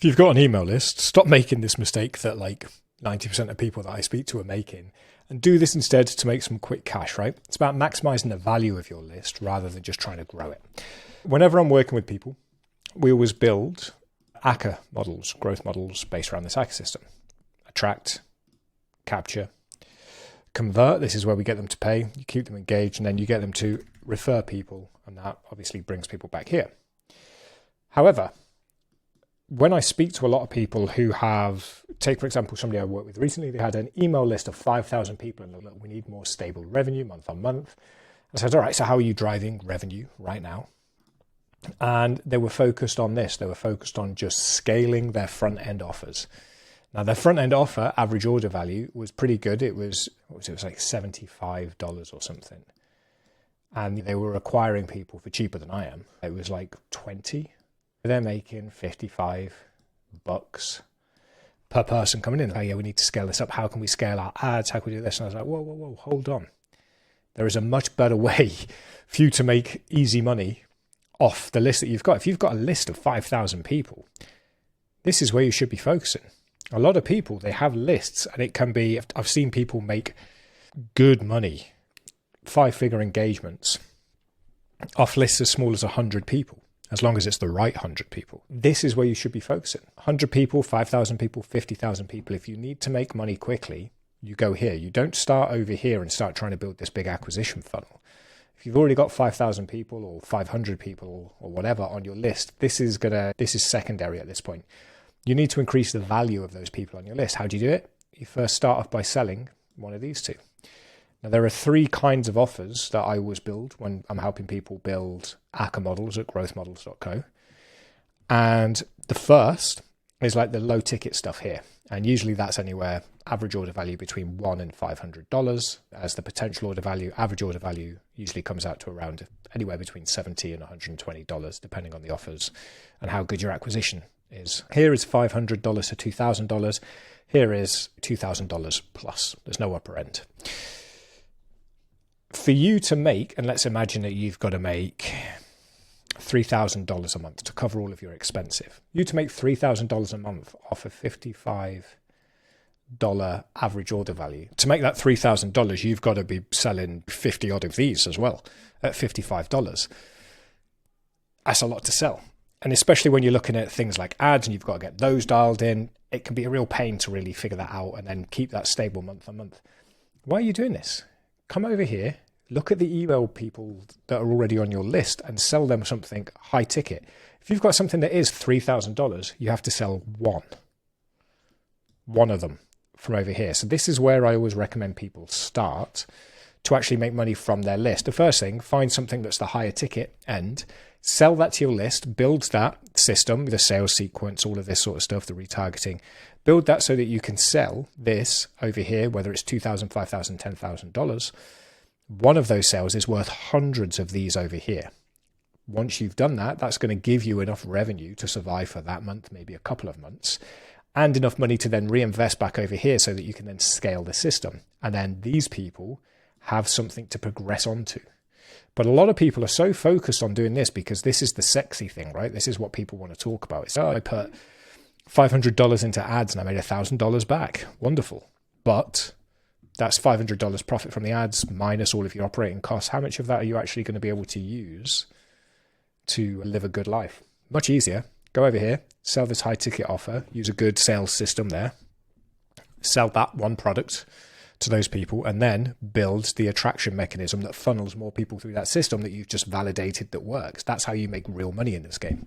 If you've got an email list, stop making this mistake that like 90% of people that I speak to are making, and do this instead to make some quick cash, right? It's about maximizing the value of your list rather than just trying to grow it. Whenever I'm working with people, we always build ACA models, growth models based around this ACA system. Attract, capture, convert. This is where we get them to pay. You keep them engaged, and then you get them to refer people, and that obviously brings people back here. However, when I speak to a lot of people who have, take for example, somebody I worked with recently, they had an email list of 5,000 people and look, we need more stable revenue month on month. I said, all right, so how are you driving revenue right now? And they were focused on this. They were focused on just scaling their front end offers. Now their front end offer average order value was pretty good. It was like $75 or something. And they were acquiring people for cheaper than I am. It was like 20. They're making $55 per person coming in. Oh yeah, we need to scale this up. How can we scale our ads? How can we do this? And I was like, whoa, hold on. There is a much better way for you to make easy money off the list that you've got. If you've got a list of 5,000 people, this is where you should be focusing. A lot of people, they have lists, and it can be, I've seen people make good money, 5-figure engagements off lists as small as 100 people. As long as it's the right 100 people. This is where you should be focusing. 100 people, 5,000 people, 50,000 people. If you need to make money quickly, you go here. You don't start over here and start trying to build this big acquisition funnel. If you've already got 5,000 people or 500 people or whatever on your list, this is secondary at this point. You need to increase the value of those people on your list. How do you do it? You first start off by selling one of these two. Now, there are 3 kinds of offers that I always build when I'm helping people build ACA models at growthmodels.co. And the first is like the low ticket stuff here. And usually that's anywhere average order value between $1 and $500. As the potential order value, average order value usually comes out to around anywhere between $70 and $120, depending on the offers and how good your acquisition is. Here is $500 to $2,000. Here is $2,000 plus. There's no upper end. For you to make, and let's imagine that you've got to make $3,000 a month to cover all of your expenses. You to make $3,000 a month off a $55 average order value. To make that $3,000, you've got to be selling 50 odd of these as well at $55. That's a lot to sell. And especially when you're looking at things like ads and you've got to get those dialed in, it can be a real pain to really figure that out and then keep that stable month on month. Why are you doing this? Come over here, look at the email people that are already on your list and sell them something high ticket. If you've got something that is $3,000, you have to sell one of them from over here. So this is where I always recommend people start to actually make money from their list. The first thing, find something that's the higher ticket end, sell that to your list, build that system, the sales sequence, all of this sort of stuff, the retargeting, build that so that you can sell this over here, whether it's $2,000, $5,000, $10,000. One of those sales is worth hundreds of these over here. Once you've done that, that's going to give you enough revenue to survive for that month, maybe a couple of months, and enough money to then reinvest back over here so that you can then scale the system. And then these people have something to progress onto. But a lot of people are so focused on doing this because this is the sexy thing, right? This is what people want to talk about. It's, oh, I put $500 into ads and I made $1,000 back. Wonderful. But that's $500 profit from the ads minus all of your operating costs. How much of that are you actually going to be able to use to live a good life? Much easier. Go over here, sell this high ticket offer, use a good sales system there, sell that one product to those people, and then build the attraction mechanism that funnels more people through that system that you've just validated that works. That's how you make real money in this game.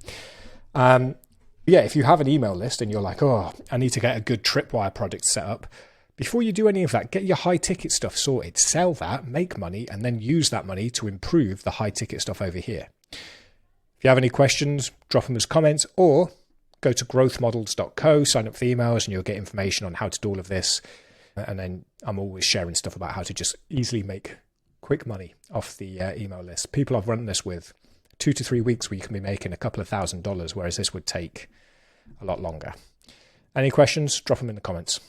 Yeah, if you have an email list and you're like, oh, I need to get a good Tripwire product set up, before you do any of that, get your high ticket stuff sorted, sell that, make money, and then use that money to improve the high ticket stuff over here. If you have any questions, drop them as comments or go to growthmodels.co, sign up for the emails, and you'll get information on how to do all of this. And then I'm always sharing stuff about how to just easily make quick money off the email list. People I've run this with, 2 to 3 weeks where you can be making a couple of $1,000s, whereas this would take a lot longer. Any questions? Drop them in the comments.